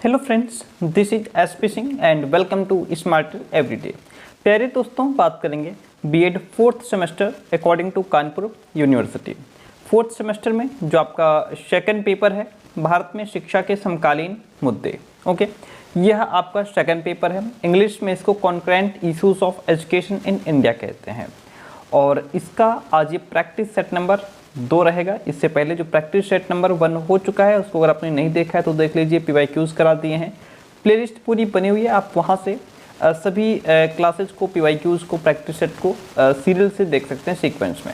Hello friends, this is S P Singh and welcome to smarter everyday. प्यारे दोस्तों, बात करेंगे B Ed fourth semester according to Kanpur university. Fourth semester में जो आपका सेकंड पेपर है, भारत में शिक्षा के समकालीन मुद्दे। ओके, यह आपका सेकंड पेपर है। इंग्लिश में इसको concurrent issues of education in India कहते हैं। और इसका आज ये प्रैक्टिस सेट नंबर 2 रहेगा। इससे पहले जो प्रैक्टिस सेट नंबर 1 हो चुका है, उसको अगर आपने नहीं देखा है तो देख लीजिए। PYQs करा दिए हैं, प्लेलिस्ट पूरी बनी हुई है, आप वहाँ से सभी क्लासेज को, PYQs को, प्रैक्टिस सेट को सीरियल से देख सकते हैं सीक्वेंस में।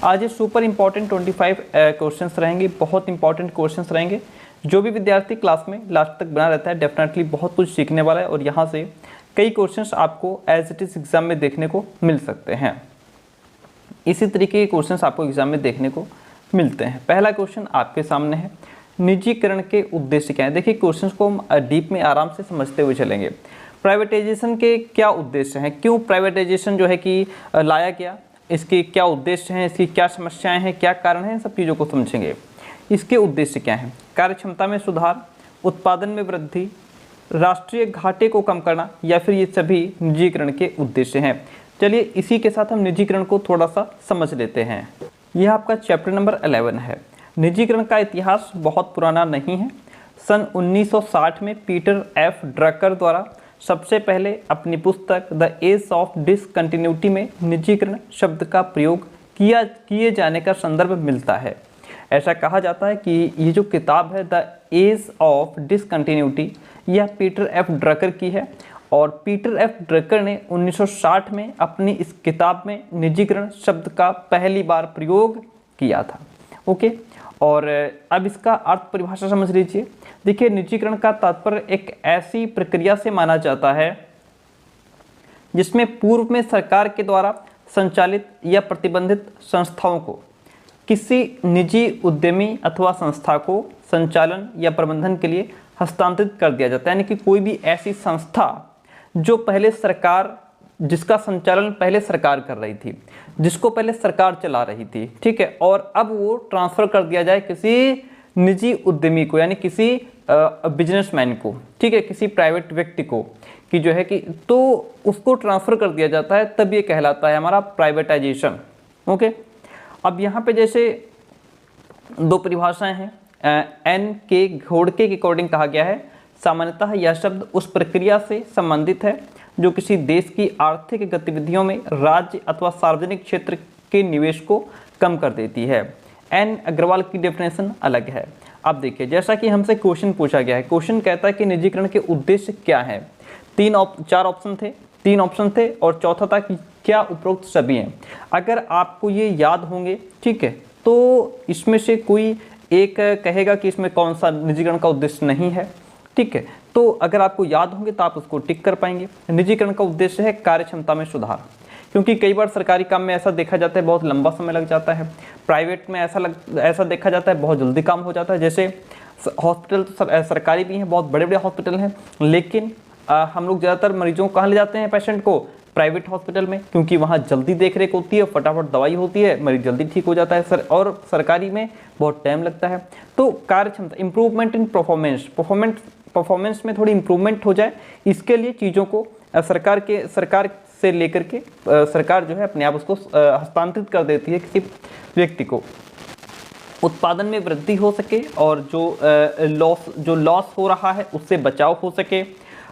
आज ये सुपर इंपॉर्टेंट 25 क्वेश्चंस रहेंगे, बहुत इंपॉर्टेंट क्वेश्चंस रहेंगे। जो भी विद्यार्थी क्लास में लास्ट तक बना रहता है डेफिनेटली बहुत कुछ सीखने वाला है, और यहाँ से कई क्वेश्चंस आपको एज इट इज़ एग्जाम में देखने को मिल सकते हैं। इसी तरीके के क्वेश्चंस आपको एग्जाम में देखने को मिलते हैं। पहला क्वेश्चन आपके सामने है, निजीकरण के उद्देश्य क्या है। देखिए, क्वेश्चंस को हम डीप में आराम से समझते हुए चलेंगे। प्राइवेटाइजेशन के क्या उद्देश्य हैं, क्यों प्राइवेटाइजेशन जो है कि लाया गया, इसके क्या उद्देश्य हैं, इसकी क्या समस्याएं हैं, क्या कारण हैं, इन सब चीज़ों को समझेंगे। इसके उद्देश्य क्या हैं, कार्यक्षमता में सुधार, उत्पादन में वृद्धि, राष्ट्रीय घाटे को कम करना, या फिर ये सभी निजीकरण के उद्देश्य हैं। चलिए इसी के साथ हम निजीकरण को थोड़ा सा समझ लेते हैं। यह आपका चैप्टर नंबर 11 है। निजीकरण का इतिहास बहुत पुराना नहीं है। सन 1960 में पीटर एफ ड्रकर द्वारा सबसे पहले अपनी पुस्तक द एज ऑफ डिसकंटिन्यूटी में निजीकरण शब्द का प्रयोग किए जाने का संदर्भ मिलता है। ऐसा कहा जाता है कि ये जो किताब है द एज ऑफ डिसकंटिन्यूटी, यह पीटर एफ ड्रकर की है, और पीटर एफ ड्रकर ने 1960 में अपनी इस किताब में निजीकरण शब्द का पहली बार प्रयोग किया था। ओके, और अब इसका अर्थ परिभाषा समझ लीजिए। देखिए, निजीकरण का तात्पर्य एक ऐसी प्रक्रिया से माना जाता है जिसमें पूर्व में सरकार के द्वारा संचालित या प्रतिबंधित संस्थाओं को किसी निजी उद्यमी अथवा संस्था को संचालन या प्रबंधन के लिए हस्तांतरित कर दिया जाता है। यानी कि कोई भी ऐसी संस्था जो पहले सरकार, जिसका संचालन पहले सरकार कर रही थी, जिसको पहले सरकार चला रही थी, ठीक है, और अब वो ट्रांसफ़र कर दिया जाए किसी निजी उद्यमी को, यानी किसी बिजनेसमैन को, ठीक है, किसी प्राइवेट व्यक्ति को, कि जो है कि तो उसको ट्रांसफ़र कर दिया जाता है, तब ये कहलाता है हमारा प्राइवेटाइजेशन। ओके, अब यहाँ पे जैसे 2 परिभाषाएं हैं। एन के घोड़के के अकॉर्डिंग कहा गया है, सामान्यतः यह शब्द उस प्रक्रिया से संबंधित है जो किसी देश की आर्थिक गतिविधियों में राज्य अथवा सार्वजनिक क्षेत्र के निवेश को कम कर देती है। एन अग्रवाल की डेफिनेशन अलग है। अब देखिए, जैसा कि हमसे क्वेश्चन पूछा गया है, क्वेश्चन कहता है कि निजीकरण के उद्देश्य क्या है। 4 ऑप्शन थे, 3 ऑप्शन थे, और चौथा था कि क्या उपरोक्त सभी हैं। अगर आपको ये याद होंगे, ठीक है, तो इसमें से कोई एक कहेगा कि इसमें कौन सा निजीकरण का उद्देश्य नहीं है, ठीक है। तो अगर आपको याद होंगे तो आप उसको टिक कर पाएंगे। निजीकरण का उद्देश्य है कार्यक्षमता में सुधार, क्योंकि कई बार सरकारी काम में ऐसा देखा जाता है बहुत लंबा समय लग जाता है, प्राइवेट में ऐसा देखा जाता है बहुत जल्दी काम हो जाता है। जैसे हॉस्पिटल तो सरकारी भी हैं, बहुत बड़े बड़े हॉस्पिटल हैं, लेकिन हम लोग ज़्यादातर मरीजों को कहाँ ले जाते हैं, पेशेंट को, प्राइवेट हॉस्पिटल में, क्योंकि वहाँ जल्दी देख रेख होती है, फटाफट दवाई होती है, मरीज जल्दी ठीक हो जाता है और सरकारी में बहुत टाइम लगता है। तो कार्यक्षमता, इम्प्रूवमेंट इन परफॉर्मेंस में थोड़ी इम्प्रूवमेंट हो जाए, इसके लिए चीज़ों को सरकार से लेकर के सरकार जो है अपने आप उसको हस्तांतरित कर देती है किसी व्यक्ति को। उत्पादन में वृद्धि हो सके, और जो लॉस हो रहा है उससे बचाव हो सके।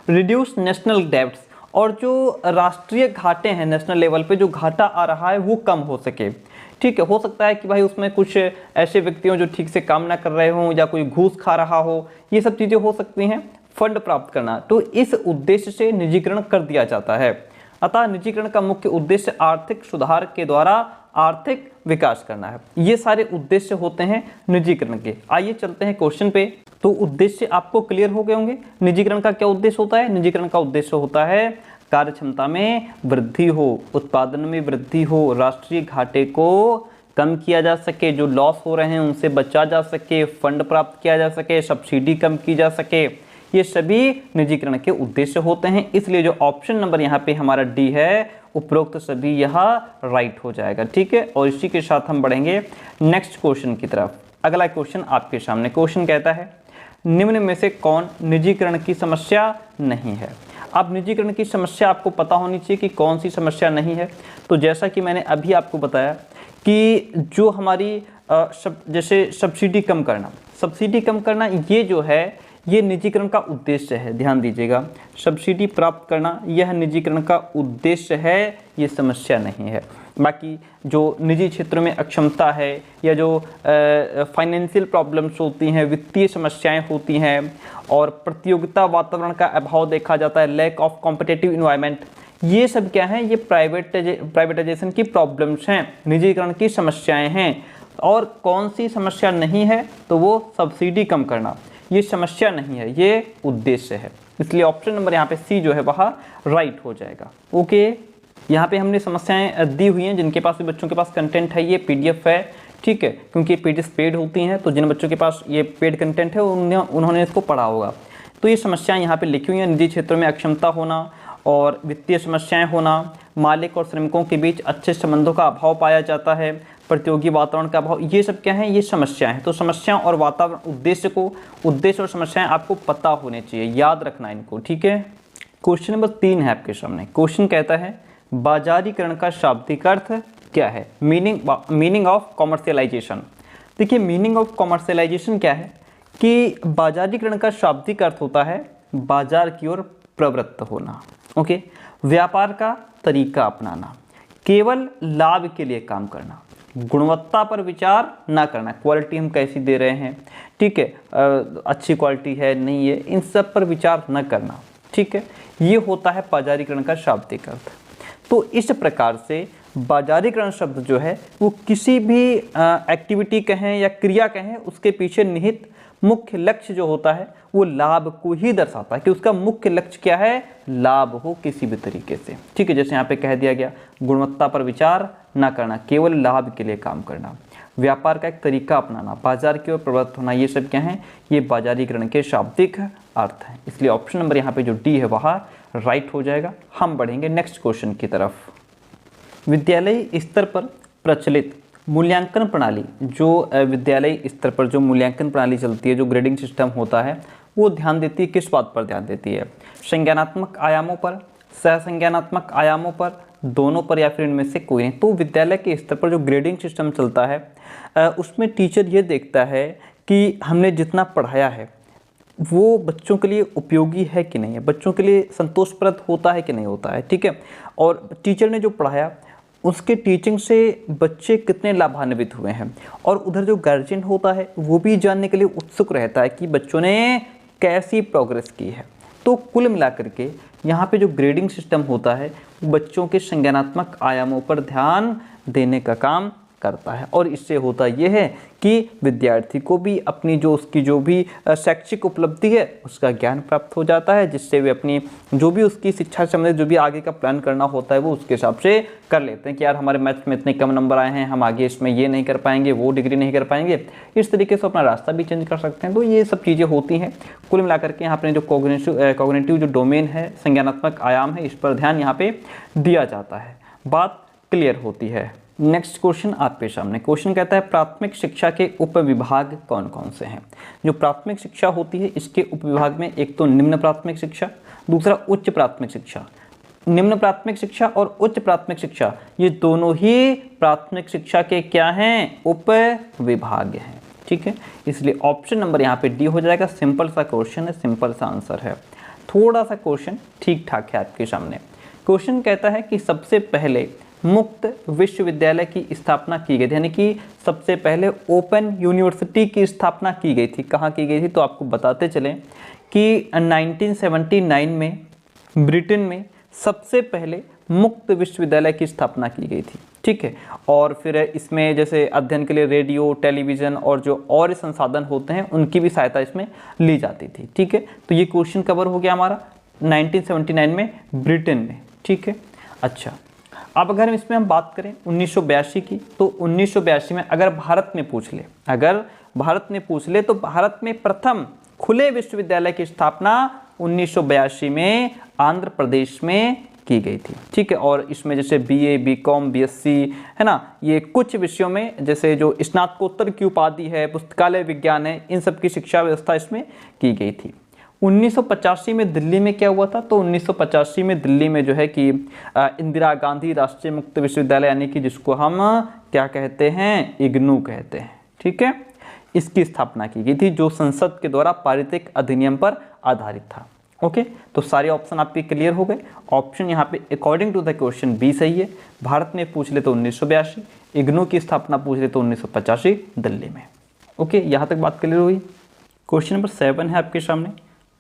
रिड्यूस नेशनल डेब्ट्स, और जो राष्ट्रीय घाटे हैं, नेशनल लेवल पे जो घाटा आ रहा है वो कम हो सके, ठीक है। हो सकता है कि भाई उसमें कुछ ऐसे व्यक्ति हों जो ठीक से काम ना कर रहे हों, या कोई घूस खा रहा हो, ये सब चीज़ें हो सकती हैं। फंड प्राप्त करना, तो इस उद्देश्य से निजीकरण कर दिया जाता है। अतः निजीकरण का मुख्य उद्देश्य आर्थिक सुधार के द्वारा आर्थिक विकास करना है। ये सारे उद्देश्य होते हैं निजीकरण के। आइए चलते हैं क्वेश्चन पे। तो उद्देश्य आपको क्लियर हो गए होंगे। निजीकरण का क्या उद्देश्य होता है, निजीकरण का उद्देश्य होता है कार्यक्षमता में वृद्धि हो, उत्पादन में वृद्धि हो, राष्ट्रीय घाटे को कम किया जा सके, जो लॉस हो रहे हैं उनसे बचा जा सके, फंड प्राप्त किया जा सके, सब्सिडी कम की जा सके, ये सभी निजीकरण के उद्देश्य होते हैं। इसलिए जो ऑप्शन नंबर यहाँ पे हमारा डी है, उपरोक्त सभी यहाँ राइट हो जाएगा, ठीक है। और इसी के साथ हम बढ़ेंगे नेक्स्ट क्वेश्चन की तरफ। अगला क्वेश्चन आपके सामने, क्वेश्चन कहता है निम्न में से कौन निजीकरण की समस्या नहीं है। अब निजीकरण की समस्या आपको पता होनी चाहिए कि कौन सी समस्या नहीं है। तो जैसा कि मैंने अभी आपको बताया कि जो हमारी जैसे सब्सिडी कम करना ये जो है ये निजीकरण का उद्देश्य है। ध्यान दीजिएगा, सब्सिडी प्राप्त करना यह निजीकरण का उद्देश्य है, ये समस्या नहीं है। बाकी जो निजी क्षेत्रों में अक्षमता है या जो फाइनेंशियल प्रॉब्लम्स होती हैं, वित्तीय समस्याएं होती हैं और प्रतियोगिता वातावरण का अभाव देखा जाता है, लैक ऑफ कॉम्पिटिटिव इन्वायरमेंट, ये सब क्या हैं, ये प्राइवेटाइजेशन की प्रॉब्लम्स हैं, निजीकरण की समस्याएं हैं। और कौन सी समस्या नहीं है, तो वो सब्सिडी कम करना, ये समस्या नहीं है, ये उद्देश्य है। इसलिए ऑप्शन नंबर यहाँ पे सी जो है वह राइट हो जाएगा। ओके, यहाँ पे हमने समस्याएं दी हुई हैं। जिनके पास भी बच्चों के पास कंटेंट है ये पीडीएफ है, ठीक है, क्योंकि पीडीएफ पेड होती हैं, तो जिन बच्चों के पास ये पेड कंटेंट है उन्होंने इसको पढ़ा होगा। तो ये समस्याएं यहाँ पे लिखी हुई हैं, निजी क्षेत्रों में अक्षमता होना और वित्तीय समस्याएं होना, मालिक और श्रमिकों के बीच अच्छे संबंधों का अभाव पाया जाता है, प्रतियोगी वातावरण का अभाव, ये सब क्या है, ये समस्याएं हैं। तो समस्या और वातावरण उद्देश्य और समस्याएं आपको पता होने चाहिए, याद रखना इनको, ठीक है। क्वेश्चन नंबर 3 है आपके सामने। क्वेश्चन कहता है बाजारीकरण का शाब्दिक अर्थ क्या है, मीनिंग ऑफ कॉमर्शियलाइजेशन। देखिए, मीनिंग ऑफ कॉमर्शियलाइजेशन क्या है कि बाजारीकरण का शाब्दिक अर्थ होता है बाजार की ओर प्रवृत्त होना। ओके, व्यापार का तरीका अपनाना, केवल लाभ के लिए काम करना, गुणवत्ता पर विचार ना करना, क्वालिटी हम कैसी दे रहे हैं, ठीक है, अच्छी क्वालिटी है नहीं है, इन सब पर विचार न करना, ठीक है, ये होता है बाजारीकरण का शाब्दिक अर्थ। तो इस प्रकार से बाजारीकरण शब्द जो है वो किसी भी एक्टिविटी कहें या क्रिया कहें, उसके पीछे निहित मुख्य लक्ष्य जो होता है वो लाभ को ही दर्शाता है, कि उसका मुख्य लक्ष्य क्या है, लाभ हो किसी भी तरीके से, ठीक है। जैसे यहाँ पे कह दिया गया, गुणवत्ता पर विचार ना करना, केवल लाभ के लिए काम करना, व्यापार का एक तरीका अपनाना, बाजार की ओर प्रवृत्त होना, ये सब क्या हैं, ये बाजारीकरण के शाब्दिक अर्थ हैं। इसलिए ऑप्शन नंबर यहाँ पे जो डी है वह राइट हो जाएगा। हम बढ़ेंगे नेक्स्ट क्वेश्चन की तरफ। विद्यालय स्तर पर प्रचलित मूल्यांकन प्रणाली, जो विद्यालय स्तर पर जो मूल्यांकन प्रणाली चलती है, जो ग्रेडिंग सिस्टम होता है, वो ध्यान देती है, किस बात पर ध्यान देती है, संज्ञानात्मक आयामों पर, सहसंज्ञानात्मक आयामों पर, दोनों पर, या फिर इनमें से कोई नहीं। तो विद्यालय के स्तर पर जो ग्रेडिंग सिस्टम चलता है उसमें टीचर ये देखता है कि हमने जितना पढ़ाया है वो बच्चों के लिए उपयोगी है कि नहीं है, बच्चों के लिए संतोषप्रद होता है कि नहीं होता है, ठीक है। और टीचर ने जो पढ़ाया उसके टीचिंग से बच्चे कितने लाभान्वित हुए हैं, और उधर जो गार्जियन होता है वो भी जानने के लिए उत्सुक रहता है कि बच्चों ने कैसी प्रोग्रेस की है। तो कुल मिलाकर के यहाँ पे जो ग्रेडिंग सिस्टम होता है वो बच्चों के संज्ञानात्मक आयामों पर ध्यान देने का काम करता है, और इससे होता यह है कि विद्यार्थी को भी अपनी जो उसकी जो भी शैक्षिक उपलब्धि है उसका ज्ञान प्राप्त हो जाता है, जिससे वे अपनी जो भी उसकी शिक्षा संबंधित जो भी आगे का प्लान करना होता है वो उसके हिसाब से कर लेते हैं कि यार हमारे मैथ्स में इतने कम नंबर आए हैं, हम आगे इसमें ये नहीं कर पाएंगे, वो डिग्री नहीं कर पाएंगे, इस तरीके से अपना रास्ता भी चेंज कर सकते हैं। तो ये सब चीज़ें होती हैं। कुल मिलाकर के यहाँ पर जो कॉग्निटिव जो डोमेन है, संज्ञानात्मक आयाम है, इस पर ध्यान यहाँ पे दिया जाता है। बात क्लियर होती है। नेक्स्ट क्वेश्चन आपके सामने। क्वेश्चन कहता है प्राथमिक शिक्षा के उपविभाग कौन कौन से हैं। जो प्राथमिक शिक्षा होती है इसके उपविभाग में एक तो निम्न प्राथमिक शिक्षा, दूसरा उच्च प्राथमिक शिक्षा। निम्न प्राथमिक शिक्षा और उच्च प्राथमिक शिक्षा ये दोनों ही प्राथमिक शिक्षा के क्या हैं, उपविभाग हैं, ठीक है। इसलिए ऑप्शन नंबर यहाँ पे डी हो जाएगा। सिंपल सा क्वेश्चन है, सिंपल सा आंसर है। थोड़ा सा क्वेश्चन ठीक ठाक है आपके सामने। क्वेश्चन कहता है कि सबसे पहले मुक्त विश्वविद्यालय की स्थापना की गई थी, यानी कि सबसे पहले ओपन यूनिवर्सिटी की स्थापना की गई थी। कहाँ की गई थी, तो आपको बताते चलें कि 1979 में ब्रिटेन में सबसे पहले मुक्त विश्वविद्यालय की स्थापना की गई थी, ठीक है। और फिर इसमें जैसे अध्ययन के लिए रेडियो, टेलीविज़न और जो और संसाधन होते हैं उनकी भी सहायता इसमें ली जाती थी, ठीक है। तो ये क्वेश्चन कवर हो गया हमारा 1979 में ब्रिटेन में, ठीक है। अच्छा, अब अगर इसमें हम बात करें 1982 की, तो 1982 में अगर भारत में पूछ ले तो भारत में प्रथम खुले विश्वविद्यालय की स्थापना 1982 में आंध्र प्रदेश में की गई थी। ठीक है, और इसमें जैसे BA, BCom, BSc है ना, ये कुछ विषयों में जैसे जो स्नातकोत्तर की उपाधि है, पुस्तकालय विज्ञान है, इन सब की शिक्षा व्यवस्था इसमें की गई थी। 1985 में दिल्ली में क्या हुआ था? तो 1985 में दिल्ली में जो है कि इंदिरा गांधी राष्ट्रीय मुक्त विश्वविद्यालय, यानी कि जिसको हम क्या कहते हैं, इग्नू कहते हैं। ठीक है, इसकी स्थापना की गई थी, जो संसद के द्वारा पारित एक अधिनियम पर आधारित था। ओके, तो सारे ऑप्शन आपके क्लियर हो गए। ऑप्शन यहाँ पे according to the question B सही है। भारत में पूछ ले तो 1982, इग्नू की स्थापना पूछ ले तो 1985 दिल्ली में। ओके, यहाँ तक बात क्लियर हुई। क्वेश्चन नंबर 7 है आपके सामने।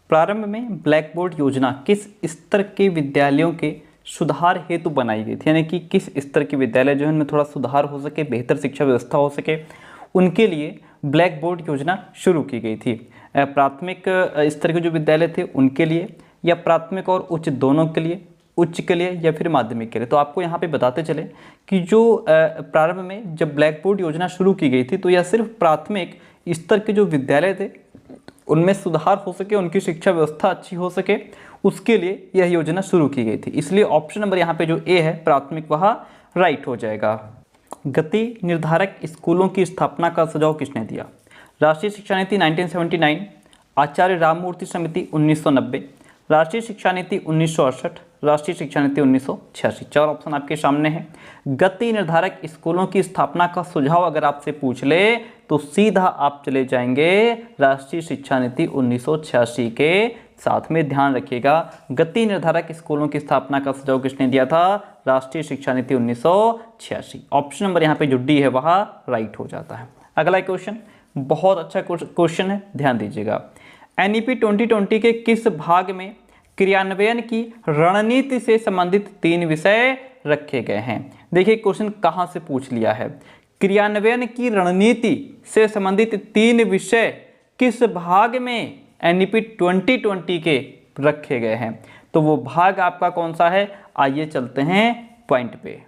प्रारंभ में ब्लैक बोर्ड योजना किस स्तर के विद्यालयों के सुधार हेतु बनाई गई थी? यानी कि किस स्तर के विद्यालय जो है उनमें थोड़ा सुधार हो सके, बेहतर शिक्षा व्यवस्था हो सके, उनके लिए ब्लैक बोर्ड योजना शुरू की गई थी। प्राथमिक स्तर के जो विद्यालय थे उनके लिए, या प्राथमिक और उच्च दोनों के लिए, उच्च के लिए या फिर माध्यमिक के लिए? तो आपको यहाँ पे बताते चले कि जो प्रारंभ में जब ब्लैक बोर्ड योजना शुरू की गई थी तो यह सिर्फ प्राथमिक स्तर के जो विद्यालय थे उनमें सुधार हो सके, उनकी शिक्षा व्यवस्था अच्छी हो सके, उसके लिए यह योजना शुरू की गई थी। इसलिए ऑप्शन नंबर यहाँ पे जो ए है प्राथमिक, वह राइट हो जाएगा। गति निर्धारक स्कूलों की स्थापना का सुझाव किसने दिया? राष्ट्रीय शिक्षा नीति 1979, आचार्य राममूर्ति समिति 1990, राष्ट्रीय शिक्षा नीति 1968, राष्ट्रीय शिक्षा नीति 1986। 4 ऑप्शन आपके सामने हैं। गति निर्धारक स्कूलों की स्थापना का सुझाव अगर आपसे पूछ ले तो सीधा आप चले जाएंगे राष्ट्रीय शिक्षा नीति 1986 के साथ में। ध्यान रखिएगा, गति निर्धारक स्कूलों की स्थापना का सुझाव किसने दिया था? राष्ट्रीय शिक्षा नीति 1986। ऑप्शन नंबर यहाँ पे जो डी है वह राइट हो जाता है। अगला क्वेश्चन बहुत अच्छा क्वेश्चन है, ध्यान दीजिएगा। NEP 2020 के किस भाग में क्रियान्वयन की रणनीति से संबंधित 3 विषय रखे गए हैं? देखिए क्वेश्चन कहाँ से पूछ लिया है। क्रियान्वयन की रणनीति से संबंधित 3 विषय किस भाग में NEP 2020 के रखे गए हैं? तो वो भाग आपका कौन सा है? आइए चलते हैं पॉइंट पे।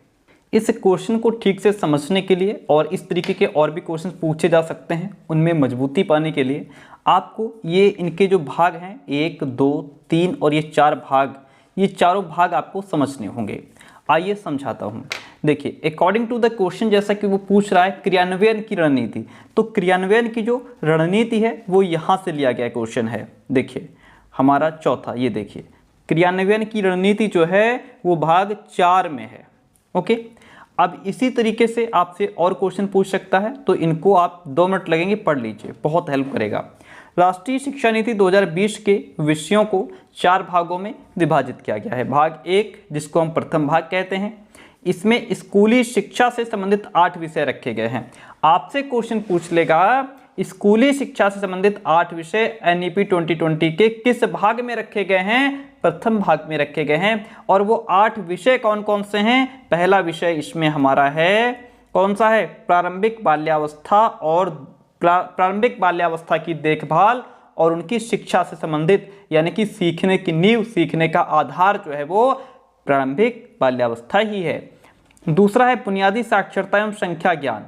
इस क्वेश्चन को ठीक से समझने के लिए और इस तरीके के और भी क्वेश्चन पूछे जा सकते हैं, उनमें मजबूती पाने के लिए आपको ये इनके जो भाग हैं 1, 2, 3 और ये 4 भाग, ये चारों भाग आपको समझने होंगे। आइए समझाता हूँ। देखिए अकॉर्डिंग टू द क्वेश्चन, जैसा कि वो पूछ रहा है क्रियान्वयन की रणनीति, तो क्रियान्वयन की जो रणनीति है वो यहाँ से लिया गया क्वेश्चन है। देखिए हमारा चौथा, ये देखिए क्रियान्वयन की रणनीति जो है वो भाग 4 में है। ओके, अब इसी तरीके से आपसे और क्वेश्चन पूछ सकता है, तो इनको आप 2 मिनट लगेंगे, पढ़ लीजिए, बहुत हेल्प करेगा। राष्ट्रीय शिक्षा नीति 2020 के विषयों को 4 भागों में विभाजित किया गया है। भाग 1 जिसको हम प्रथम भाग कहते हैं, इसमें स्कूली शिक्षा से संबंधित 8 विषय रखे गए हैं। आपसे क्वेश्चन पूछ लेगा स्कूली शिक्षा से संबंधित 8 विषय NEP 2020 के किस भाग में रखे गए हैं? प्रथम भाग में रखे गए हैं। और वो 8 विषय कौन कौन से हैं? पहला विषय इसमें हमारा है, कौन सा है? प्रारंभिक बाल्यावस्था और प्रारंभिक बाल्यावस्था की देखभाल और उनकी शिक्षा से संबंधित, यानी कि सीखने की नींव, सीखने का आधार जो है वो प्रारंभिक बाल्यावस्था ही है। दूसरा है बुनियादी साक्षरता एवं संख्या ज्ञान।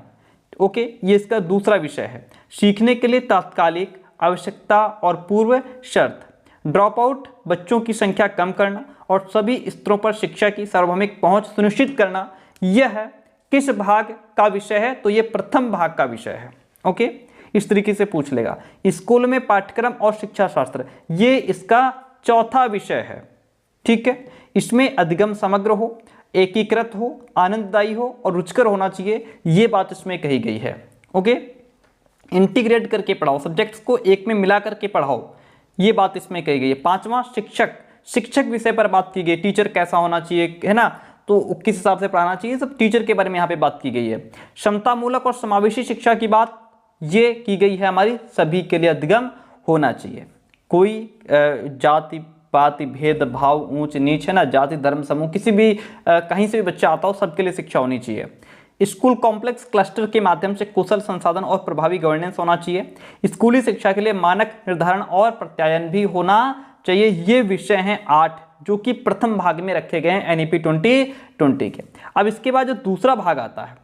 ओके, ये इसका दूसरा विषय है। सीखने के लिए तात्कालिक आवश्यकता और पूर्व शर्त, ड्रॉप आउट बच्चों की संख्या कम करना और सभी स्तरों पर शिक्षा की सार्वभौमिक पहुंच सुनिश्चित करना, यह किस भाग का विषय है? तो ये प्रथम भाग का विषय है। ओके, इस तरीके से पूछ लेगा। स्कूल में पाठ्यक्रम और शिक्षा शास्त्र, ये इसका चौथा विषय है। ठीक है, इसमें अधिगम समग्र हो, एकीकृत हो, आनंददायी हो और रुचिकर होना चाहिए, ये बात इसमें कही गई है। ओके, इंटीग्रेट करके पढ़ाओ, सब्जेक्ट्स को एक में मिला करके पढ़ाओ, ये बात इसमें कही गई है। 5वां शिक्षक विषय पर बात की गई, टीचर कैसा होना चाहिए, है ना, तो किस हिसाब से पढ़ाना चाहिए, सब टीचर के बारे में यहाँ पे बात की गई है। क्षमतामूलक और समावेशी शिक्षा की बात ये की गई है हमारी, सभी के लिए अधिगम होना चाहिए, कोई जाति पाति भेदभाव ऊंच नीच, है ना, जाति धर्म समूह, किसी भी कहीं से भी बच्चा आता हो, सबके लिए शिक्षा होनी चाहिए। स्कूल कॉम्प्लेक्स क्लस्टर के माध्यम से कुशल संसाधन और प्रभावी गवर्नेंस होना चाहिए। स्कूली शिक्षा के लिए मानक निर्धारण और प्रत्यायन भी होना चाहिए। ये विषय हैं 8 जो कि प्रथम भाग में रखे गए हैं NEP 2020 के। अब इसके बाद जो दूसरा भाग आता है,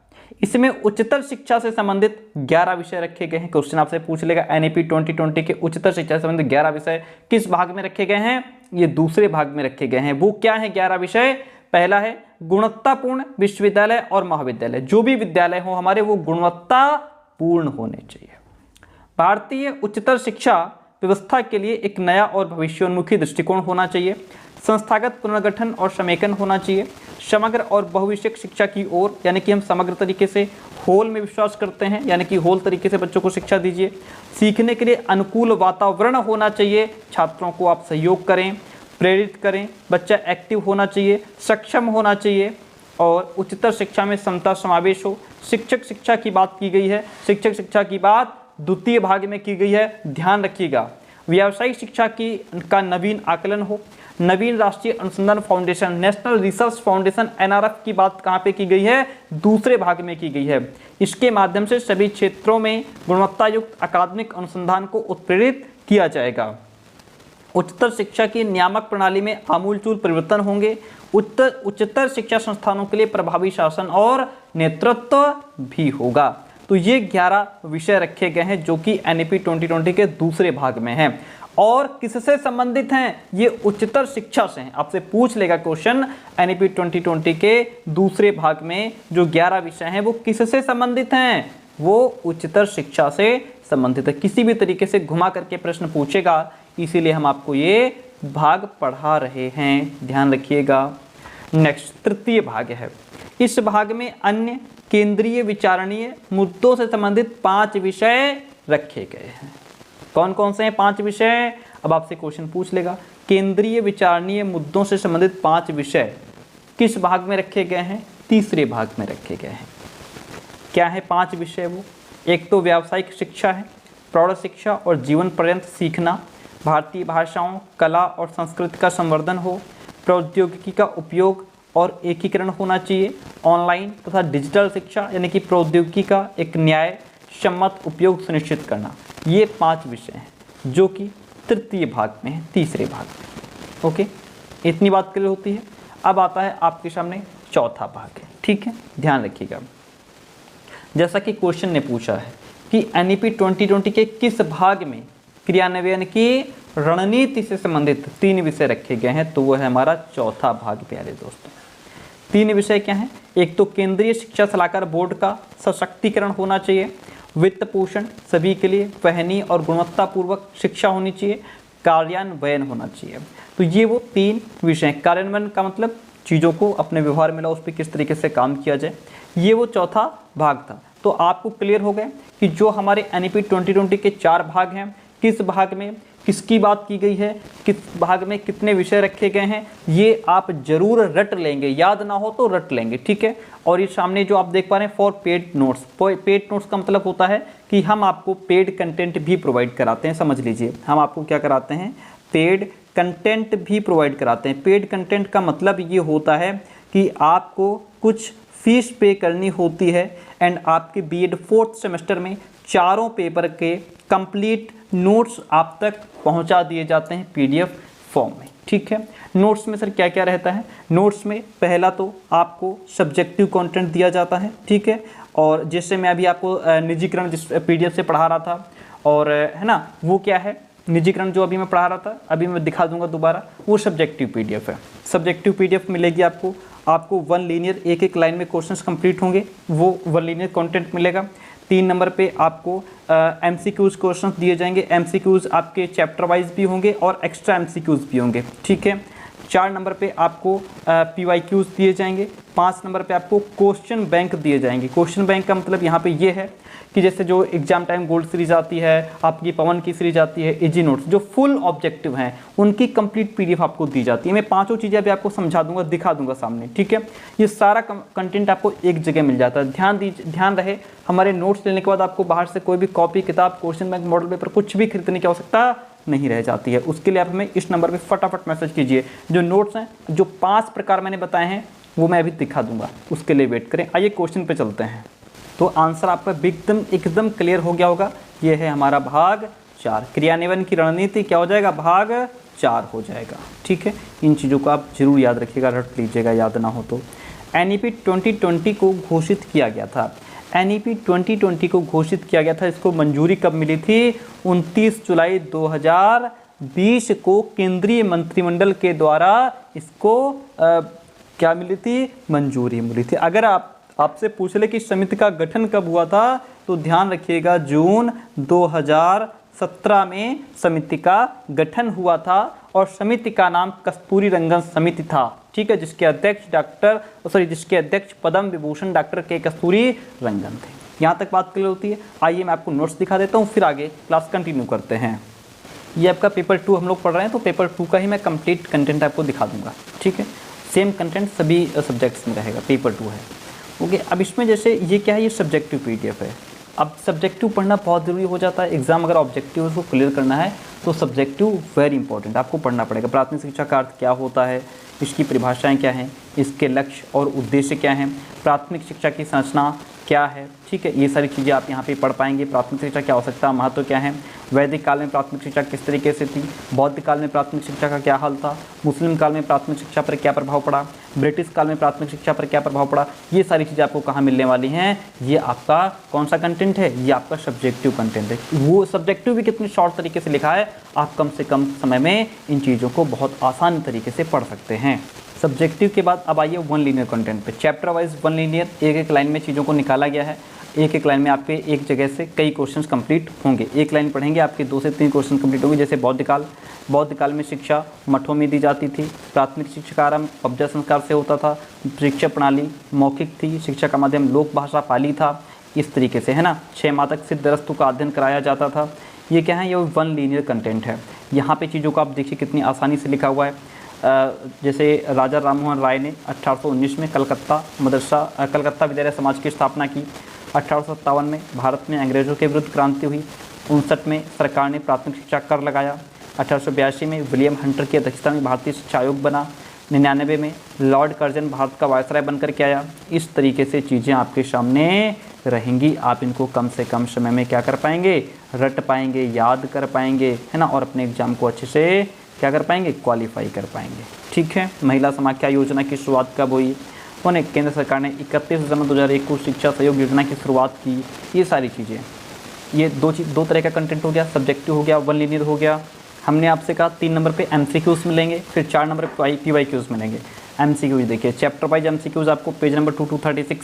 इसमें उच्चतर शिक्षा से संबंधित 11 विषय रखे गए हैं। क्वेश्चन आपसे पूछ लेगा NEP 2020 के उच्चतर शिक्षा से संबंधित 11 विषय किस भाग में रखे गए हैं? ये दूसरे भाग में रखे गए हैं। वो क्या है 11 विषय? पहला है गुणवत्तापूर्ण विश्वविद्यालय और महाविद्यालय। जो भी विद्यालय हो हमारे वो गुणवत्तापूर्ण होने चाहिए। भारतीय उच्चतर शिक्षा व्यवस्था के लिए एक नया और भविष्योन्मुखी दृष्टिकोण होना चाहिए। संस्थागत पुनर्गठन और समेकन होना चाहिए। समग्र और बहुविषयक शिक्षा की ओर, यानी कि हम समग्र तरीके से होल में विश्वास करते हैं, यानी कि होल तरीके से बच्चों को शिक्षा दीजिए। सीखने के लिए अनुकूल वातावरण होना चाहिए। छात्रों को आप सहयोग करें, प्रेरित करें। बच्चा एक्टिव होना चाहिए, सक्षम होना चाहिए और उच्चतर शिक्षा में समता समावेश हो। शिक्षक शिक्षा की बात की गई है। शिक्षक शिक्षा की बात द्वितीय भाग में की गई है, ध्यान रखिएगा। व्यावसायिक शिक्षा का नवीन आकलन हो। नवीन राष्ट्रीय अनुसंधान foundation, national research foundation NRF की बात कहाँ पे की गई है? दूसरे भाग में की गई है। इसके माध्यम से सभी क्षेत्रों में गुणवत्ता युक्त अकादमिक अनुसंधान को उत्प्रेरित किया जाएगा। उच्चतर शिक्षा की नियामक प्रणाली में आमूलचूल परिवर्तन होंगे। उच्चतर शिक्षा संस्थानों के लिए प्रभावी शासन और नेतृत्व भी होगा। तो ये 11 विषय रखे गए हैं जो कि NEP 2020 के दूसरे भाग में हैं और किससे संबंधित हैं? ये उच्चतर शिक्षा से हैं। आपसे पूछ लेगा क्वेश्चन, NEP 2020 के दूसरे भाग में जो 11 विषय हैं वो किससे संबंधित हैं? वो उच्चतर शिक्षा से संबंधित है। किसी भी तरीके से घुमा करके प्रश्न पूछेगा, इसीलिए हम आपको ये भाग पढ़ा रहे हैं, ध्यान रखिएगा। नेक्स्ट तृतीय भाग है। इस भाग में अन्य केंद्रीय विचारणीय मुद्दों से संबंधित 5 विषय रखे गए हैं। कौन कौन से हैं 5 विषय? अब आपसे क्वेश्चन पूछ लेगा, केंद्रीय विचारणीय मुद्दों से संबंधित 5 विषय किस भाग में रखे गए हैं? तीसरे भाग में रखे गए हैं। क्या है 5 विषय वो? एक तो व्यावसायिक शिक्षा है, प्रौढ़ शिक्षा और जीवन पर्यंत सीखना, भारतीय भाषाओं, कला और संस्कृति का संवर्धन हो, प्रौद्योगिकी का उपयोग और एकीकरण होना चाहिए, ऑनलाइन तथा डिजिटल शिक्षा यानी कि प्रौद्योगिकी का एक न्याय सम्मत उपयोग सुनिश्चित करना। ये 5 विषय हैं जो कि तृतीय भाग में है, तीसरे भाग में। ओके, इतनी बात क्लियर होती है। अब आता है आपके सामने चौथा भाग है, ठीक है, ध्यान रखिएगा। जैसा कि क्वेश्चन ने पूछा है कि NEP 2020 के किस भाग में क्रियान्वयन की रणनीति से संबंधित 3 विषय रखे गए हैं, तो वो है हमारा चौथा भाग। प्यारे दोस्तों, 3 विषय क्या हैं? एक तो केंद्रीय शिक्षा सलाहकार बोर्ड का सशक्तिकरण होना चाहिए, वित्त पोषण सभी के लिए, वहनीय और गुणवत्तापूर्वक शिक्षा होनी चाहिए, कार्यान्वयन होना चाहिए। तो ये वो 3 विषय। कार्यान्वयन का मतलब चीज़ों को अपने व्यवहार में लाओ, उस पर किस तरीके से काम किया जाए। ये वो चौथा भाग था। तो आपको क्लियर हो गया कि जो हमारे NEP 2020 के 4 भाग हैं, किस भाग में किसकी बात की गई है, किस भाग में कितने विषय रखे गए हैं, ये आप जरूर रट लेंगे। याद ना हो तो रट लेंगे, ठीक है। और ये सामने जो आप देख पा रहे हैं for paid notes, paid notes का मतलब होता है कि हम आपको पेड कंटेंट भी प्रोवाइड कराते हैं। समझ लीजिए, हम आपको क्या कराते हैं? पेड कंटेंट भी प्रोवाइड कराते हैं। पेड कंटेंट का मतलब ये होता है कि आपको कुछ फीस पे करनी होती है एंड आपके BEd 4th सेमेस्टर में चारों पेपर के कंप्लीट नोट्स आप तक पहुंचा दिए जाते हैं PDF फॉर्म में, ठीक है। नोट्स में सर क्या क्या रहता है? नोट्स में पहला तो आपको सब्जेक्टिव कंटेंट दिया जाता है, ठीक है। और जैसे मैं अभी आपको निजीकरण जिस PDF से पढ़ा रहा था, और है ना, वो क्या है निजीकरण जो अभी मैं पढ़ा रहा था, अभी मैं दिखा दूंगा दोबारा, वो सब्जेक्टिव PDF है। सब्जेक्टिव PDF मिलेगी आपको 1 लीनियर, एक लाइन में क्वेश्चंस कंप्लीट होंगे, वो 1 लीनियर कंटेंट मिलेगा। 3 नंबर पे आपको MCQs क्वेश्चंस दिए जाएंगे। MCQs आपके चैप्टर वाइज भी होंगे और एक्स्ट्रा MCQs भी होंगे, ठीक है। 4 नंबर पे आपको PYQs दिए जाएंगे। 5 नंबर पे आपको क्वेश्चन बैंक दिए जाएंगे। क्वेश्चन बैंक का मतलब यहाँ पे ये है कि जैसे जो एग्जाम टाइम गोल्ड सीरीज आती है, आपकी पवन की सीरीज आती है, इजी नोट्स, जो फुल ऑब्जेक्टिव हैं उनकी कंप्लीट PDF आपको दी जाती है। मैं 5 चीज़ें अभी आपको समझा दूंगा, दिखा दूंगा सामने, ठीक है। ये सारा कंटेंट आपको एक जगह मिल जाता है। ध्यान रहे, हमारे नोट्स लेने के बाद आपको बाहर से कोई भी कॉपी, किताब, क्वेश्चन बैंक, मॉडल पेपर कुछ भी खरीदने की आवश्यकता नहीं रह जाती है। उसके लिए आप हमें इस नंबर पे फटाफट मैसेज कीजिए। जो नोट्स हैं, जो 5 प्रकार मैंने बताए हैं, वो मैं अभी दिखा दूंगा, उसके लिए वेट करें। आइए क्वेश्चन पे चलते हैं। तो आंसर आपका एकदम क्लियर हो गया होगा। ये है हमारा भाग 4, क्रियान्वयन की रणनीति क्या हो जाएगा? भाग 4 हो जाएगा, ठीक है। इन चीज़ों को आप जरूर याद रखिएगा, रट लीजिएगा याद ना हो तो। NEP 2020 को घोषित किया गया था। NEP 2020 को घोषित किया गया था। इसको मंजूरी कब मिली थी? 29 जुलाई 2000 2020 को केंद्रीय मंत्रिमंडल के द्वारा इसको क्या मिली थी, मंजूरी मिली थी। अगर आपसे पूछ ले कि समिति का गठन कब हुआ था, तो ध्यान रखिएगा जून 2017 में समिति का गठन हुआ था और समिति का नाम कस्तूरी रंगन समिति था, ठीक है, जिसके अध्यक्ष पद्म विभूषण डॉक्टर के कस्तूरी रंगन थे। यहाँ तक बात क्लियर होती है। आइए मैं आपको नोट्स दिखा देता हूँ, फिर आगे क्लास कंटिन्यू करते हैं। ये आपका पेपर 2 हम लोग पढ़ रहे हैं, तो पेपर 2 का ही मैं कंप्लीट कंटेंट आपको दिखा दूंगा, ठीक है। सेम कंटेंट सभी सब्जेक्ट्स में रहेगा, पेपर 2 है, ओके। अब इसमें जैसे ये क्या है, ये सब्जेक्टिव PDF है। अब सब्जेक्टिव पढ़ना बहुत ज़रूरी हो जाता है। एग्जाम अगर ऑब्जेक्टिव उसको क्लियर करना है तो सब्जेक्टिव वेरी इंपॉर्टेंट आपको पढ़ना पड़ेगा। प्राथमिक शिक्षा का अर्थ क्या होता है, इसकी परिभाषाएं क्या हैं, इसके लक्ष्य और उद्देश्य क्या हैं, प्राथमिक शिक्षा की संरचना क्या है, ठीक है, ये सारी चीज़ें आप यहाँ पे पढ़ पाएंगे। प्राथमिक शिक्षा की आवश्यकता, महत्व क्या है, वैदिक काल में प्राथमिक शिक्षा किस तरीके से थी, बौद्ध काल में प्राथमिक शिक्षा का क्या हाल था, मुस्लिम काल में प्राथमिक शिक्षा पर क्या प्रभाव पड़ा, ब्रिटिश काल में प्राथमिक शिक्षा पर क्या प्रभाव पड़ा, ये सारी चीज़ें आपको कहाँ मिलने वाली हैं। ये आपका कौन सा कंटेंट है, ये आपका सब्जेक्टिव कंटेंट है। वो सब्जेक्टिव भी कितनी शॉर्ट तरीके से लिखा है, आप कम से कम समय में इन चीज़ों को बहुत आसान तरीके से पढ़ सकते हैं। सब्जेक्टिव के बाद अब आइए वन लीनियर कंटेंट पे। चैप्टर वाइज वन लीनियर, एक एक लाइन में चीज़ों को निकाला गया है। एक एक लाइन में आपके एक जगह से कई क्वेश्चंस कंप्लीट होंगे। एक लाइन पढ़ेंगे आपके 2 से 3 क्वेश्चन कंप्लीट होंगे। जैसे बौद्ध काल में शिक्षा मठों में दी जाती थी। प्राथमिक शिक्षा का आरंभ कब्जा संस्कार से होता था। शिक्षा प्रणाली मौखिक थी। शिक्षा का माध्यम लोक भाषा पाली था। इस तरीके से, है ना। 6 माह तक सिद्धरस्तु का अध्ययन कराया जाता था। ये क्या है, ये वन लीनियर कंटेंट है। यहाँ पे चीज़ों को आप देखिए कितनी आसानी से लिखा हुआ है। जैसे राजा राममोहन राय ने 1819 में कलकत्ता विद्यालय समाज की स्थापना की। 1857 में भारत में अंग्रेज़ों के विरुद्ध क्रांति हुई। 59 में सरकार ने प्राथमिक शिक्षा कर लगाया। 1882 में विलियम हंटर की अध्यक्षता में भारतीय शिक्षा आयोग बना। 99 में लॉर्ड कर्जन भारत का वायसराय बनकर के आया। इस तरीके से चीज़ें आपके सामने रहेंगी। आप इनको कम से कम समय में क्या कर पाएंगे, रट पाएंगे, याद कर पाएंगे, है ना, और अपने एग्जाम को अच्छे से क्या कर पाएंगे, क्वालिफाई कर पाएंगे। ठीक है। महिला समाख्या योजना की शुरुआत कब हुई, उन्हें केंद्र सरकार ने 31 जनवरी 2001 को शिक्षा सहयोग योजना की शुरुआत की। ये सारी चीज़ें, ये दो तरह का कंटेंट हो गया, सब्जेक्टिव हो गया, वन लीनियर हो गया। हमने आपसे कहा 3 नंबर पे MCQs मिलेंगे, फिर 4 नंबर पे PYQs मिलेंगे। MCQs देखिए, चैप्टर वाइज MCQs आपको page number 2 to 36,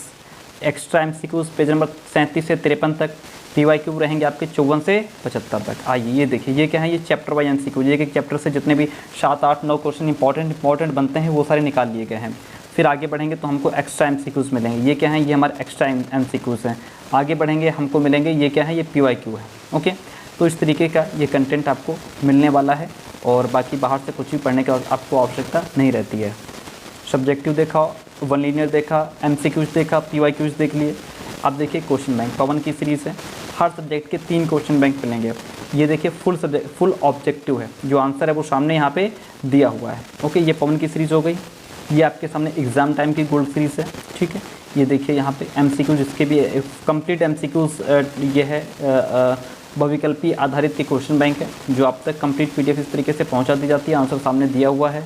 extra MCQs page number 37 से 53 तक, PYQ रहेंगे आपके 54 से 75 तक। आइए ये देखिए, ये क्या है, ये चैप्टर वाइज MCQ, एक चैप्टर से जितने भी 7, 8, 9 क्वेश्चन इंपॉर्टेंट बनते हैं वो सारे निकाल लिए गए हैं। फिर आगे बढ़ेंगे तो हमको एक्स्ट्रा MCQs मिलेंगे। ये क्या है, ये हमारे एक्स्ट्रा MCQs हैं। आगे बढ़ेंगे हमको मिलेंगे, ये क्या है, ये PYQ है। ओके, तो इस तरीके का ये कंटेंट आपको मिलने वाला है और बाकी बाहर से कुछ भी पढ़ने की आपको आवश्यकता नहीं रहती है। सब्जेक्टिव देखा, वन लीनियर देखा, MCQs देखा, PYQs देख लिए। अब देखिए क्वेश्चन बैंक, पवन की सीरीज़ है, हर सब्जेक्ट के 3 क्वेश्चन बैंक मिलेंगे। ये देखिए फुल ऑब्जेक्टिव है, जो आंसर है वो सामने यहाँ पे दिया हुआ है। ओके, ये पवन की सीरीज़ हो गई। ये आपके सामने एग्ज़ाम टाइम की गोल्ड सीरीज़ है। ठीक है, ये देखिए यहाँ पे MCQ, जिसके भी कंप्लीट MCQs ये है बहुविकल्पी आधारित के क्वेश्चन बैंक है, जो आप तक कंप्लीट PDF इस तरीके से पहुँचा दी जाती है। आंसर सामने दिया हुआ है।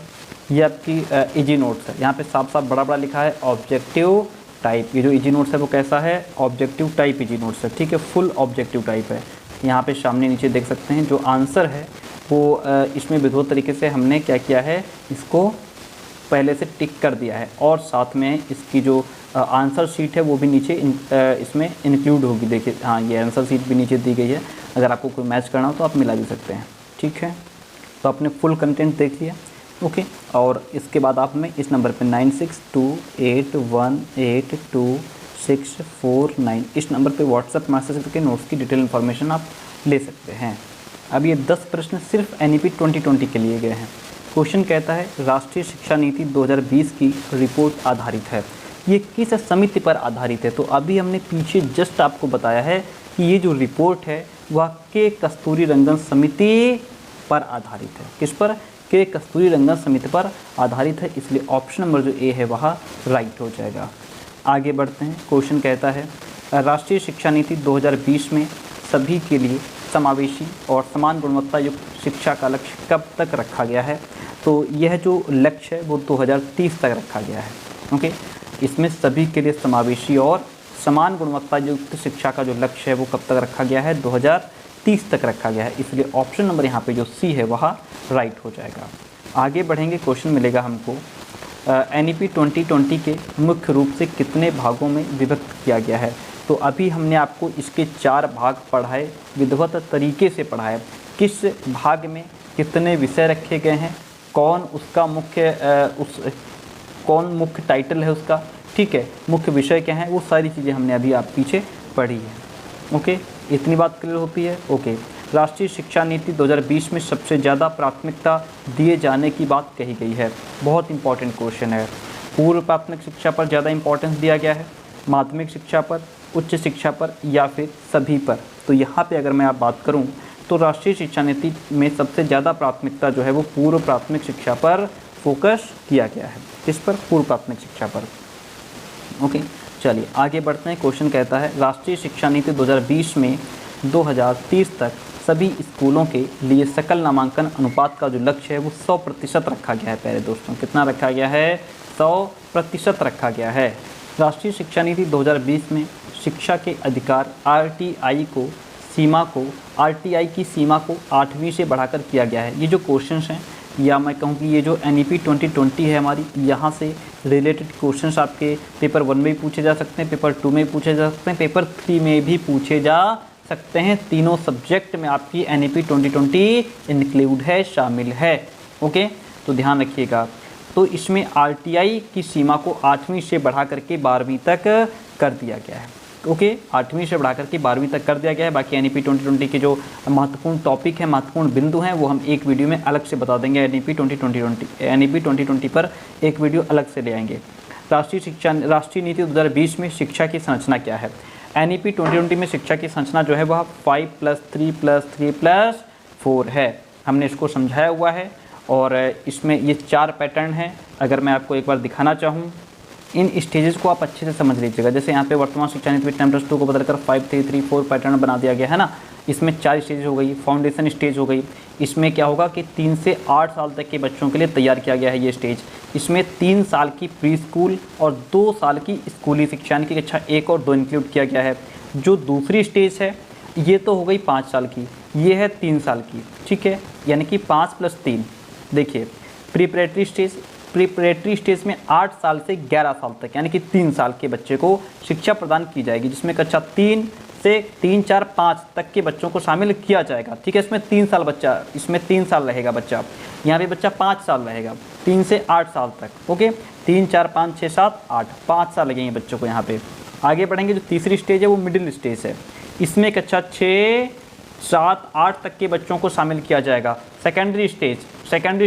ये आपकी इजी नोट्स है, यहाँ पे साफ साफ बड़ा बड़ा लिखा है ऑब्जेक्टिव टाइप। ये जो इजी नोट्स है वो कैसा है, ऑब्जेक्टिव टाइप इजी नोट्स है। ठीक है, फुल ऑब्जेक्टिव टाइप है। यहाँ पे सामने नीचे देख सकते हैं जो आंसर है वो इसमें विधिवत तरीके से हमने क्या किया है, इसको पहले से टिक कर दिया है और साथ में इसकी जो आंसर शीट है वो भी नीचे इसमें इंक्लूड होगी। देखिए, हाँ, ये आंसर शीट भी नीचे दी गई है। अगर आपको कोई मैच करना हो तो आप मिला भी सकते हैं। ठीक है, तो आपने फुल कंटेंट देख लिया। ओके, और इसके बाद आप हमें इस नंबर पे 9628182649 इस नंबर पे व्हाट्सएप मैसेज करके नोट्स की डिटेल इन्फॉर्मेशन आप ले सकते हैं। अब ये 10 प्रश्न सिर्फ NEP 2020 के लिए गए हैं। क्वेश्चन कहता है राष्ट्रीय शिक्षा नीति 2020 की रिपोर्ट आधारित है। ये किस समिति पर आधारित है? तो अभी हमने पीछे जस्ट आपको बताया है कि ये जो रिपोर्ट है वह के कस्तूरी रंगन समिति पर आधारित है। किस पर? के कस्तूरी रंगन समिति पर आधारित है, इसलिए ऑप्शन नंबर जो A है वह राइट हो जाएगा। आगे बढ़ते हैं। क्वेश्चन कहता है राष्ट्रीय शिक्षा नीति 2020 में सभी के लिए समावेशी और समान गुणवत्ता युक्त शिक्षा का लक्ष्य कब तक रखा गया है? तो यह जो लक्ष्य है वो 2030 तक रखा गया है। ओके, इसमें सभी के लिए समावेशी और समान गुणवत्ता युक्त शिक्षा का जो लक्ष्य है वो कब तक रखा गया है? 2030 तक रखा गया है, इसलिए ऑप्शन नंबर यहाँ पे जो सी है वह राइट हो जाएगा। आगे बढ़ेंगे, क्वेश्चन मिलेगा हमको NEP 2020 के मुख्य रूप से कितने भागों में विभक्त किया गया है। तो अभी हमने आपको इसके 4 भाग पढ़ाए, विधिवत तरीके से पढ़ाए, किस भाग में कितने विषय रखे गए हैं, कौन उसका कौन मुख्य टाइटल है उसका, ठीक है, मुख्य विषय क्या है, वो सारी चीज़ें हमने अभी आप पीछे पढ़ी है। ओके, इतनी बात क्लियर होती है। ओके, राष्ट्रीय शिक्षा नीति 2020 में सबसे ज़्यादा प्राथमिकता दिए जाने की बात कही गई है। बहुत इंपॉर्टेंट क्वेश्चन है। पूर्व प्राथमिक शिक्षा पर ज़्यादा इंपॉर्टेंस दिया गया है, माध्यमिक शिक्षा पर, उच्च शिक्षा पर, या फिर सभी पर। तो यहाँ पे अगर मैं आप बात करूँ तो राष्ट्रीय शिक्षा नीति में सबसे ज़्यादा प्राथमिकता जो है वो पूर्व प्राथमिक शिक्षा पर फोकस किया गया है। किस पर? पूर्व प्राथमिक शिक्षा पर। ओके, चलिए आगे बढ़ते हैं। क्वेश्चन कहता है राष्ट्रीय शिक्षा नीति 2020 में 2030 तक सभी स्कूलों के लिए सकल नामांकन अनुपात का जो लक्ष्य है वो 100% रखा गया है। प्यारे दोस्तों, कितना रखा गया है? 100% रखा गया है। राष्ट्रीय शिक्षा नीति 2020 में शिक्षा के अधिकार RTI की सीमा को 8वीं से बढ़ाकर किया गया है। ये जो क्वेश्चंस हैं, या मैं कहूँ कि ये जो NEP 2020 है हमारी, यहाँ से रिलेटेड क्वेश्चंस आपके पेपर 1 में भी पूछे जा सकते हैं, पेपर 2 में भी पूछे जा सकते हैं, पेपर 3 में भी पूछे जा सकते हैं। तीनों सब्जेक्ट में आपकी NEP 2020 इंक्लूड है, शामिल है। ओके, तो ध्यान रखिएगा। तो इसमें RTI की सीमा को 8वीं से बढ़ा करके 12वीं तक कर दिया गया है। ओके, 8वीं से बढ़ा करके 12वीं तक कर दिया गया है। बाकी NEP 2020 के जो महत्वपूर्ण टॉपिक है, महत्वपूर्ण बिंदु हैं, वो हम एक वीडियो में अलग से बता देंगे। NEP 2020 पर एक वीडियो अलग से ले आएंगे। राष्ट्रीय नीति 2020 में शिक्षा की संरचना क्या है? NEP 2020 में शिक्षा की संरचना जो है वह 5+3+3+4 है। हमने इसको समझाया हुआ है और इसमें ये 4 पैटर्न हैं। अगर मैं आपको एक बार दिखाना चाहूँ, इन स्टेजेस को आप अच्छे से समझ लीजिएगा। जैसे यहाँ पे वर्तमान शिक्षा नीति में 10+2 को बदलकर 5-3-3-4 पैटर्न बना दिया गया है ना। इसमें 4 स्टेज हो गई, फाउंडेशन स्टेज हो गई। इसमें क्या होगा कि 3 से 8 साल तक के बच्चों के लिए तैयार किया गया है ये स्टेज। इसमें 3 साल की प्री स्कूल और 2 साल की स्कूली शिक्षा यानी कि कक्षा 1 और 2 इंक्लूड किया गया है। जो दूसरी स्टेज है ये तो हो गई 5 साल की, ये है 3 साल की, ठीक है, यानी कि 5+3। देखिए, प्रीपरेटरी स्टेज में 8 साल से 11 साल तक यानी कि 3 साल के बच्चे को शिक्षा प्रदान की जाएगी, जिसमें कक्षा 3 से 3, 4, 5 तक के बच्चों को शामिल किया जाएगा। ठीक है, इसमें 3 साल रहेगा बच्चा, यहाँ पे बच्चा 5 साल रहेगा, 3 से 8 साल तक। ओके, 3, 4, 5, 6, 7, 8, 5 साल लगेंगे बच्चों को यहाँ पे। आगे बढ़ेंगे, जो तीसरी स्टेज है वो मिडिल स्टेज है। इसमें कक्षा 6, 7, 8 तक के बच्चों को शामिल किया जाएगा। सेकेंडरी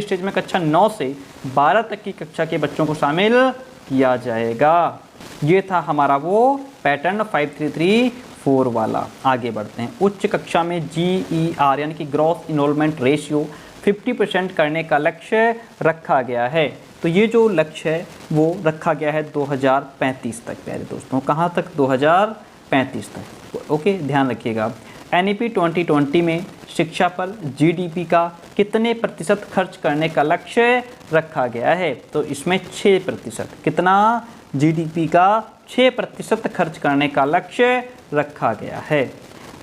स्टेज में कक्षा 9 से 12 तक की कक्षा के बच्चों को शामिल किया जाएगा। ये था हमारा वो पैटर्न 5-3-3-4 वाला। आगे बढ़ते हैं। उच्च कक्षा में GER यानी कि ग्रॉस इनरोलमेंट रेशियो 50% करने का लक्ष्य रखा गया है। तो ये जो लक्ष्य है वो रखा गया है 2035 तक। प्यारे दोस्तों, कहाँ तक? 2035 तक। ओके, ध्यान रखिएगा। NEP 2020 में शिक्षा पर GDP का कितने प्रतिशत खर्च करने का लक्ष्य रखा गया है? तो इसमें 6%। कितना? GDP का 6% खर्च करने का लक्ष्य रखा गया है।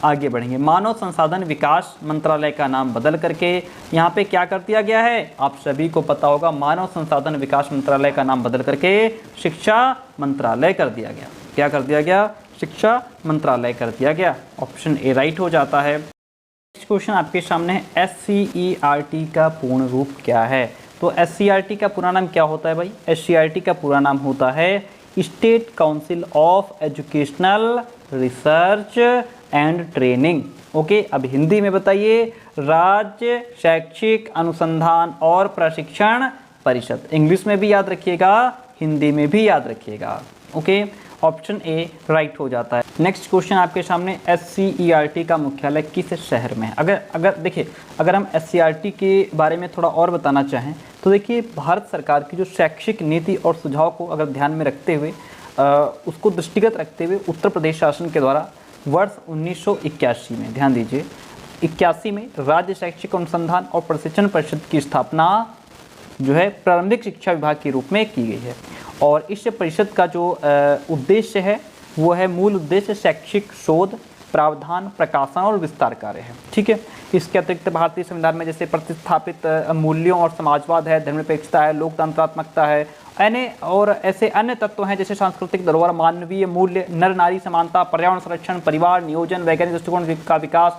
आगे बढ़ेंगे। मानव संसाधन विकास मंत्रालय का नाम बदल करके यहाँ पे क्या कर दिया गया है? आप सभी को पता होगा, मानव संसाधन विकास मंत्रालय का नाम बदल करके शिक्षा मंत्रालय कर दिया गया। क्या कर दिया गया? शिक्षा मंत्रालय कर दिया गया। ऑप्शन ए राइट हो जाता है। नेक्स्ट क्वेश्चन आपके सामने है, SCERT का पूर्ण रूप क्या है? तो SCERT का पूरा नाम क्या होता है भाई? SCERT का पूरा नाम होता है state council of educational research and training. Okay, अब हिंदी में बताइए, राज्य शैक्षिक अनुसंधान और प्रशिक्षण परिषद। इंग्लिश में भी याद रखिएगा, हिंदी में भी याद रखिएगा। ओके, ऑप्शन ए राइट हो जाता है। नेक्स्ट क्वेश्चन आपके सामने, SCERT का मुख्यालय किस शहर में है? अगर हम SCERT के बारे में थोड़ा और बताना चाहें तो देखिए, भारत सरकार की जो शैक्षिक नीति और सुझाव को अगर ध्यान में रखते हुए उसको दृष्टिगत रखते हुए उत्तर प्रदेश शासन के द्वारा वर्ष 1981 में, ध्यान दीजिए, 81 में राज्य शैक्षिक अनुसंधान और प्रशिक्षण परिषद की स्थापना जो है प्रारंभिक शिक्षा विभाग के रूप में की गई है। और इस परिषद का जो उद्देश्य है वो है, मूल उद्देश्य शैक्षिक शोध, प्रावधान, प्रकाशन और विस्तार कार्य है। ठीक है, इसके अतिरिक्त भारतीय संविधान में जैसे प्रतिस्थापित मूल्यों और समाजवाद है, धर्मनिरपेक्षता है, लोकतंत्रात्मकता है, और ऐसे अन्य तत्व हैं जैसे सांस्कृतिक धरोहर, मानवीय मूल्य, नर नारी समानता, पर्यावरण संरक्षण, परिवार नियोजन, वैज्ञानिक दृष्टिकोण का विकास,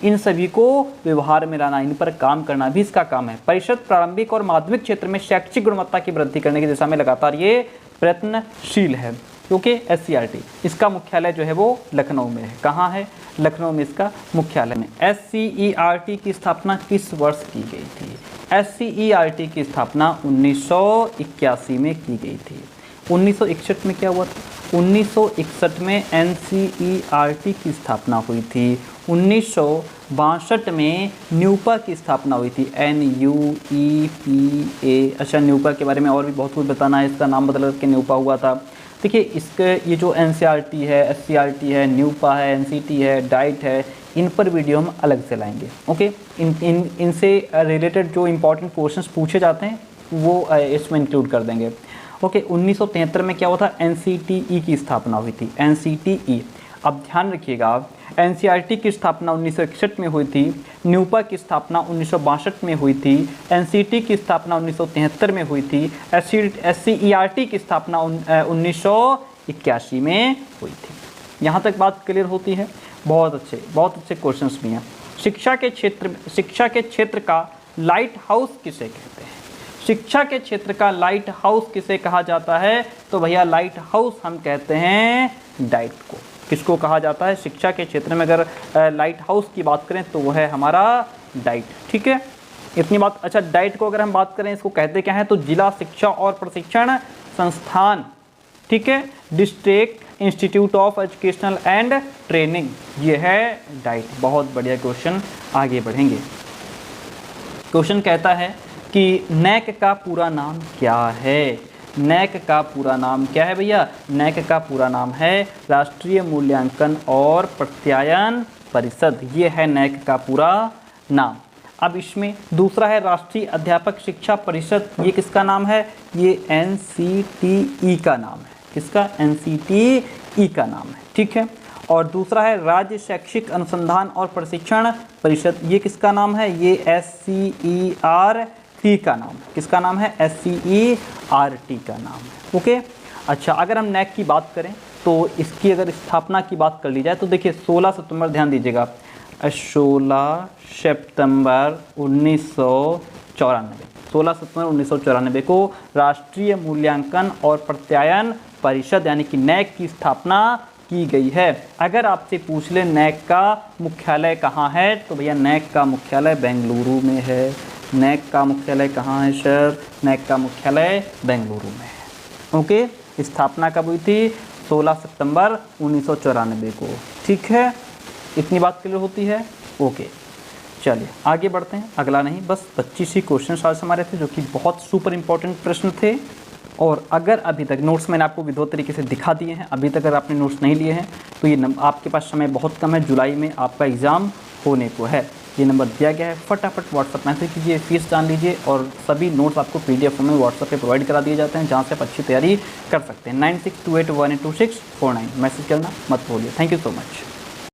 इन सभी को व्यवहार में लाना, इन पर काम करना भी इसका काम है। परिषद प्रारंभिक और माध्यमिक क्षेत्र में शैक्षिक गुणवत्ता की वृद्धि करने की दिशा में लगातार ये प्रयत्नशील है, क्योंकि SCERT इसका मुख्यालय जो है वो लखनऊ में है। कहाँ है? लखनऊ में इसका मुख्यालय में। SCERT की स्थापना किस वर्ष की गई थी? SCERT की स्थापना 1981 में की गई थी। 1961 में क्या हुआ था? 1961 में NCERT की स्थापना हुई थी। 1962 में न्यूपा की स्थापना हुई थी, NUEPA। अच्छा, न्यूपा के बारे में और भी बहुत कुछ बताना है, इसका नाम बदल करके न्यूपा हुआ था। देखिए, इसके ये जो NCERT है, SCERT है, न्यूपा है, NCT है, डाइट है, इन पर वीडियो हम अलग से लाएंगे। ओके, इनसे रिलेटेड जो इम्पोर्टेंट क्वेश्चंस पूछे जाते हैं वो इसमें इंक्लूड कर देंगे। ओके, 1973 में क्या हुआ था? NCTE की स्थापना हुई थी, NCTE। अब ध्यान रखिएगा, NCERT की स्थापना 1961 में हुई थी, न्यूपा की स्थापना 1962 में हुई थी, NCT की स्थापना 1973 में हुई थी, SCERT की स्थापना 1981 में हुई थी। यहाँ तक बात क्लियर होती है? बहुत अच्छे क्वेश्चंस भी हैं। शिक्षा के क्षेत्र का लाइट हाउस किसे कहते हैं? शिक्षा के क्षेत्र का लाइट हाउस किसे कहा जाता है? तो भैया लाइट हाउस हम कहते हैं डाइट को। किसको कहा जाता है? शिक्षा के क्षेत्र में अगर लाइट हाउस की बात करें तो वो है हमारा डाइट। ठीक है, इतनी बात। अच्छा, डाइट को अगर हम बात करें, इसको कहते क्या है? तो जिला शिक्षा और प्रशिक्षण संस्थान। ठीक है, district institute of educational and training, ये है डाइट। बहुत बढ़िया क्वेश्चन, आगे बढ़ेंगे। क्वेश्चन कहता है कि NAC का पूरा नाम क्या है? NAC का पूरा नाम क्या है भैया? NAC का पूरा नाम है राष्ट्रीय मूल्यांकन और प्रत्यायन परिषद। ये है NAC का पूरा नाम। अब इसमें दूसरा है राष्ट्रीय अध्यापक शिक्षा परिषद। ये किसका नाम है? ये NCTE का नाम है। किसका? NCTE का नाम है। ठीक है, और दूसरा है राज्य शैक्षिक अनुसंधान और प्रशिक्षण परिषद। ये किसका नाम है? ये SCERT का नाम है। किसका नाम है? SCERT का नाम है। ओके, अच्छा, अगर हम NAC की बात करें तो इसकी अगर स्थापना की बात कर ली जाए तो देखिए 16 सितंबर, ध्यान दीजिएगा, 16 सितंबर 1994 को राष्ट्रीय मूल्यांकन और प्रत्यायन परिषद यानी कि NAC की स्थापना की गई है। अगर आपसे पूछ ले NAC का मुख्यालय कहाँ है, तो भैया NAC का मुख्यालय बेंगलुरु में है। NAC का मुख्यालय कहाँ है सर? NAC का मुख्यालय बेंगलुरु में है। ओके, स्थापना कब हुई थी? 16 सितंबर 1994 को। ठीक है, इतनी बात क्लियर होती है? ओके, चलिए आगे बढ़ते हैं। अगला नहीं, बस 25 ही क्वेश्चन आज हमारे थे जो कि बहुत सुपर इंपॉर्टेंट प्रश्न थे। और अगर अभी तक नोट्स मैंने आपको विधिवत तरीके से दिखा दिए हैं, अभी तक अगर आपने नोट्स नहीं लिए हैं तो ये आपके पास समय बहुत कम है, जुलाई में आपका एग्ज़ाम होने को है। ये नंबर दिया गया है, फटाफट व्हाट्सअप मैसेज कीजिए, फीस जान लीजिए और सभी नोट्स आपको PDF में व्हाट्सअप पे प्रोवाइड करा दिए जाते हैं, जहाँ से आप अच्छी तैयारी कर सकते हैं। 9628182649 मैसेज करना मत भूलिए। Thank you so much.